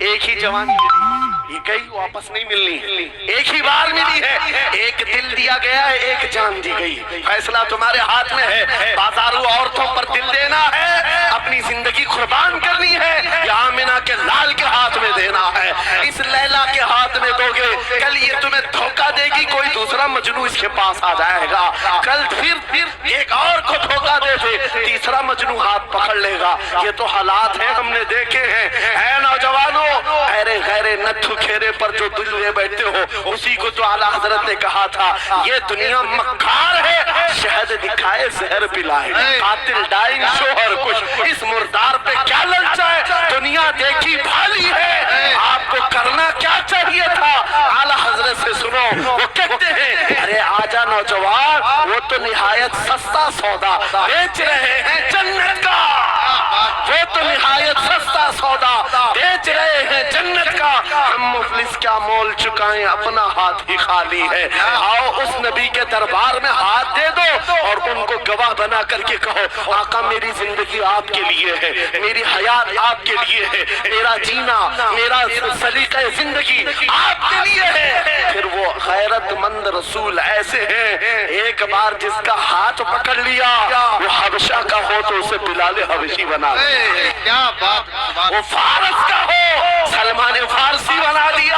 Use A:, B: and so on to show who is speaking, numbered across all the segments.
A: ایک ہی جوانی ملی، یہ کئی واپس نہیں ملنی، ایک ہی بار ملی ہے، ایک دل دیا گیا ہے، ایک جان دی گئی، فیصلہ تمہارے ہاتھ میں ہے، بازارو عورتوں پر دل دینا ہے، اپنی زندگی قربان کرنی ہے، یا آمنہ کے لال کے ہاتھ میں دینا ہے، اس لیلا کے ہاتھ میں دو گے، کل یہ تمہیں دھوکہ دے گی، کوئی دوسرا مجنو اس کے پاس آ جائے گا، کل پھر ایک اور کو دھوکہ دے دے، تیسرا مجنو ہاتھ پکڑ لے گا، یہ تو حالات ہیں، ہم نے دیکھے ہیں، اے نوجوانوں، ایرے غیرے نتھو کھیرے پر جو دل لے بیٹھتے ہو، اسی کو تو اعلیٰ حضرت نے کہا تھا، یہ دنیا مکار ہے، شہد دکھائے زہر پلائے، قاتل ڈائن شوہر کش، اس مردار پہ کیا للچا ہے، دنیا دیکھی بھالی ہے، آپ کو کرنا کیا چاہیے تھا، اعلیٰ حضرت سے سنو، وہ کہتے ہیں، ارے آجا نوجوان، وہ تو نہایت سستا سودا بیچ رہے ہیں جنت کا، وہ تو نہایت سستا سودا بیچ رہے ہیں جنت کا، ہم مفلس کیا مول چکائیں، اپنا ہاتھ ہی خالی ہے، آؤ اس نبی کے دربار میں ہاتھ دے دو اور ان کو گواہ بنا کر کے کہو، آقا میری زندگی آپ کے لیے ہے، میری حیات آپ کے لیے ہے، میرا جینا، میرا سلیقہ زندگی آپ کے لیے ہے، پھر وہ غیرت مند رسول ایسے ہیں، ایک بار جس کا ہاتھ پکڑ لیا، وہ حبشہ کا ہو تو اسے بلال حبشی بنا دیا،
B: کیا بات،
A: وہ فارس کا ہو سلمان فارسی بنا دیا،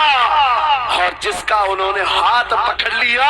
A: اور جس کا انہوں نے ہاتھ پکڑ لیا،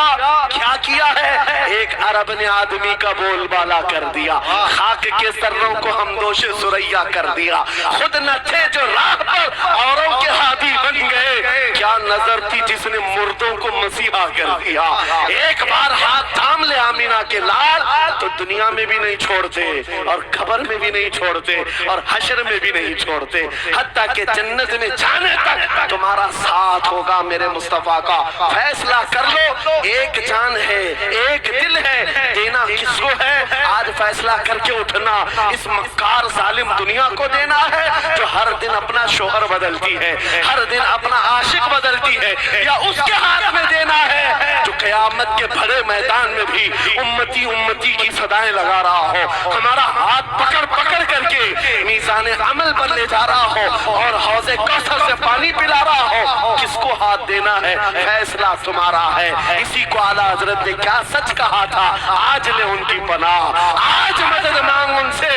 A: کیا کیا ہے، ایک عرب نے آدمی کا بول بالا کر دیا، خاک کے سروں کو ہمدوش سریا کر دیا، خود نہ تھے جو راہ پر اوروں کے ہادی بن گئے، کیا نظر تھی جس نے مردوں کو مسیحا کر دیا، ایک بار ہاتھ تھام لے آمینہ کے لال تو دنیا میں بھی نہیں چھوڑتے اور قبر میں بھی نہیں چھوڑتے اور حشر میں بھی نہیں چھوڑتے، حتیٰ کہ جنت میں جانے تک تمہارا ساتھ ہوگا میرے مصطفیٰ کا، فیصلہ کر لو، ایک جان ہے، ایک دل ہے، دینا کس کو ہے، آج فیصلہ کر کے اٹھنا، اس مکار ظالم دنیا کو دینا ہے جو ہر دن اپنا شوہر بدلتی ہے، ہر دن اپنا عاشق بدلتی ہے، یا اس کے ہاتھ میں دینا ہے جو قیامت کے بڑے میدان میں بھی امتی امتی کی صدائیں لگا رہا ہو، ہمارا ہاتھ پکڑ پکڑ کر کے میزان عمل پر لے جا رہا ہو اور حوض کوثر سے پانی پلا رہا ہو، کس کو ہاتھ دینا ہے، فیصلہ تمہارا ہے، اسی کو اعلیٰ حضرت نے کیا سچ کہا تھا، آج لے ان کی پناہ، آج مدد مانگ ان سے،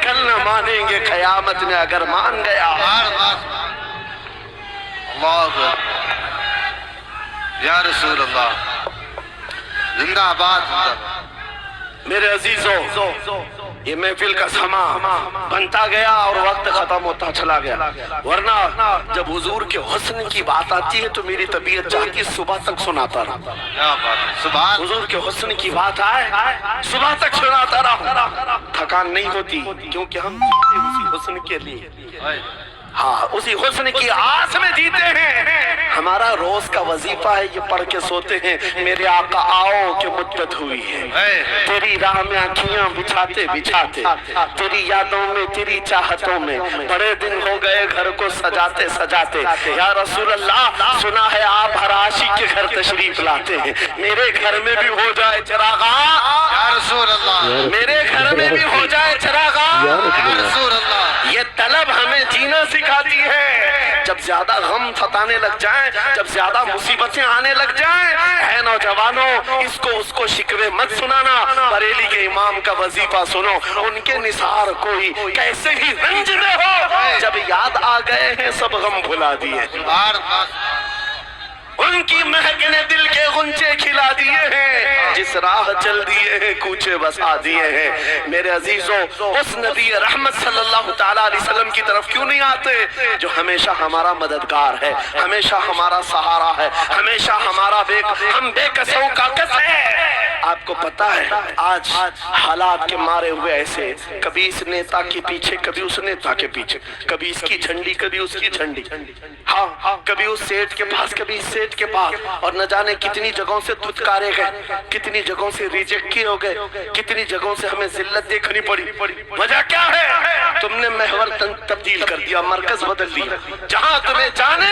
A: کل نہ مانیں گے قیامت میں اگر مان گیا،
B: اللہ یا رسول اللہ، زندہ آباد،
A: میرے عزیزوں، یہ محفل کا سما بنتا گیا اور وقت ختم ہوتا چلا گیا، ورنہ جب حضور کے حسن کی بات آتی ہے تو میری طبیعت چاہتی ہے صبح تک سناتا رہا،
B: کیا بات، سبحان،
A: حضور کے حسن کی بات آئے صبح تک سناتا رہا، تھکان نہیں ہوتی کیونکہ ہم جیتے اسی حسن کے لیے، ہاں اسی حسن کی آس میں جیتے ہیں، ہمارا روز کا وظیفہ ہے یہ پڑھ کے سوتے ہیں، میرے آقا آؤ کہ مدت ہوئی ہے، تیری راہ میں آنکھیاں بچھاتے بچھاتے، تیری یادوں میں تیری چاہتوں میں، بڑے دن ہو گئے گھر کو سجاتے سجاتے، یا رسول اللہ سنا ہے آپ ہر عاشق کے گھر تشریف لاتے ہیں، میرے گھر میں بھی ہو جائے چراغاں،
B: یا رسول اللہ،
A: میرے گھر میں بھی ہو جائے چراغاں،
B: یا رسول اللہ،
A: یہ طلب ہمیں جینا سکھاتی ہے، جب زیادہ غم ستانے لگ جائیں، جب زیادہ مصیبتیں آنے لگ جائیں، اے نوجوانوں اس کو شکوے مت سنانا، بریلی کے امام کا وظیفہ سنو، ان کے نثار کوئی کیسے ہی رنج میں ہو، جب یاد آ گئے ہیں سب غم بھلا دیے، ان کی مہک نے دل کے غنچے کھلا دیے ہیں، جس راہ چل دیے ہیں کوچے بسا دیے ہیں، میرے عزیزوں اس نبی رحمت صلی اللہ تعالیٰ علیہ وسلم کی طرف کیوں نہیں آتے جو ہمیشہ ہمارا مددگار ہے، ہمیشہ ہمارا سہارا ہے، ہمیشہ ہم بے کسوں کا کس ہے، آپ کو پتا ہے آج حالات کے مارے ہوئے ایسے، کبھی اس نیتا کے پیچھے کبھی اس نیتا کے پیچھے، کبھی اس کی جھنڈی کبھی اس کی جھنڈی، ہاں کبھی اس سیٹ کے پاس کبھی اس سیٹ کے پاس، اور نہ جانے کتنی جگہوں سے دھتکارے گئے، کتنی جگہوں سے ریجیکٹ کیے ہو گئے، کتنی جگہوں سے ہمیں ذلت دیکھنی پڑی، وجہ کیا ہے، تم نے محور تبدیل کر دیا، مرکز بدل دیا، جہاں تمہیں جانے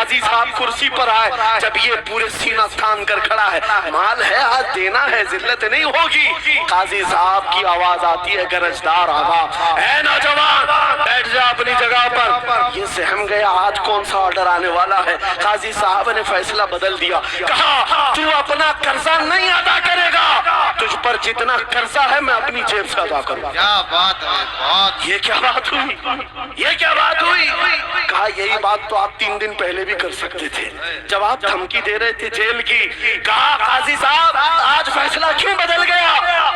A: قاضی صاحب کرسی پر آئے، جب یہ پورے سینہ تھام کر کھڑا ہے، مال ہے آج دینا ہے، ذلت نہیں ہوگی۔ قاضی صاحب کی آواز آتی ہے، گرجدار آواز، اے نوجوان بیٹھ جا اپنی جگہ پر۔ یہ سہم گیا آج کون سا آرڈر آنے والا ہے۔ قاضی صاحب نے فیصلہ بدل دیا، کہا تو اپنا قرضہ نہیں ادا کرے گا، تجھ پر جتنا قرضہ ہے میں اپنی جیب سے ادا کروں گا۔
B: کیا بات ہے، بہت
A: یہ کیا بات ہوئی، یہ کیا بات ہوئی؟ کہا یہی بات تو آپ 3 دن پہلے بھی کر سکتے تھے جب آپ دھمکی دے رہے تھے جیل کی۔ کہا قاضی صاحب آج فیصلہ کیوں بدل گیا؟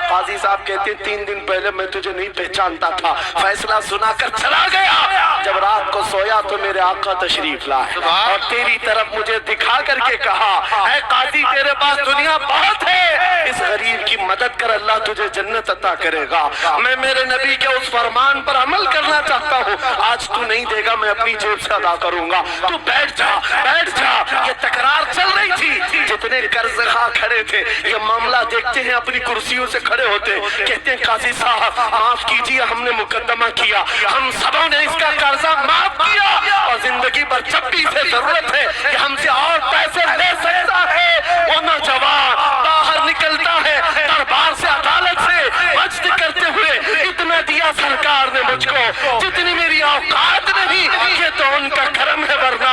A: قاضی صاحب کہتے 3 دن پہلے میں تجھے نہیں پہچانتا تھا، فیصلہ سنا کر چلا گیا، جب رات کو سویا تو میرے آقا تشریف لائے اور تیری طرف مجھے دکھا کر کے کہا، اے قاضی تیرے پاس دنیا بہت ہے، اس غریب کی مدد کر اللہ تجھے جنت عطا کرے گا۔ میں میرے نبی کے اس فرمان پر عمل کرنا چاہتا ہوں، آج تو نہیں دے گا میں اپنی جیب سے ادا کروں گا، تو بیٹھ جا بیٹھ جا۔ یہ تکرار چل رہی تھی، جتنے قرض خواہ کھڑے تھے یہ معاملہ دیکھتے ہیں اپنی کرسیوں سے کھڑے ہوتے، کہتے ہیں قاضی صاحب معاف کیجیے، ہم نے مقدمہ کیا، ہم سبوں نے اس کا قرضہ معاف کیا، اور زندگی بھر جب بھی اسے ضرورت ہے کہ ہم سے اور پیسے لے سکتا ہے۔ وہ نوجوان باہر نکلتا ہے دربار سے، عدالت سے وجد کرتے ہوئے، اتنا دیا سرکار نے مجھ کو جتنی میری اوقات نہیں، یہ تو ان کا کرم ہے ورنہ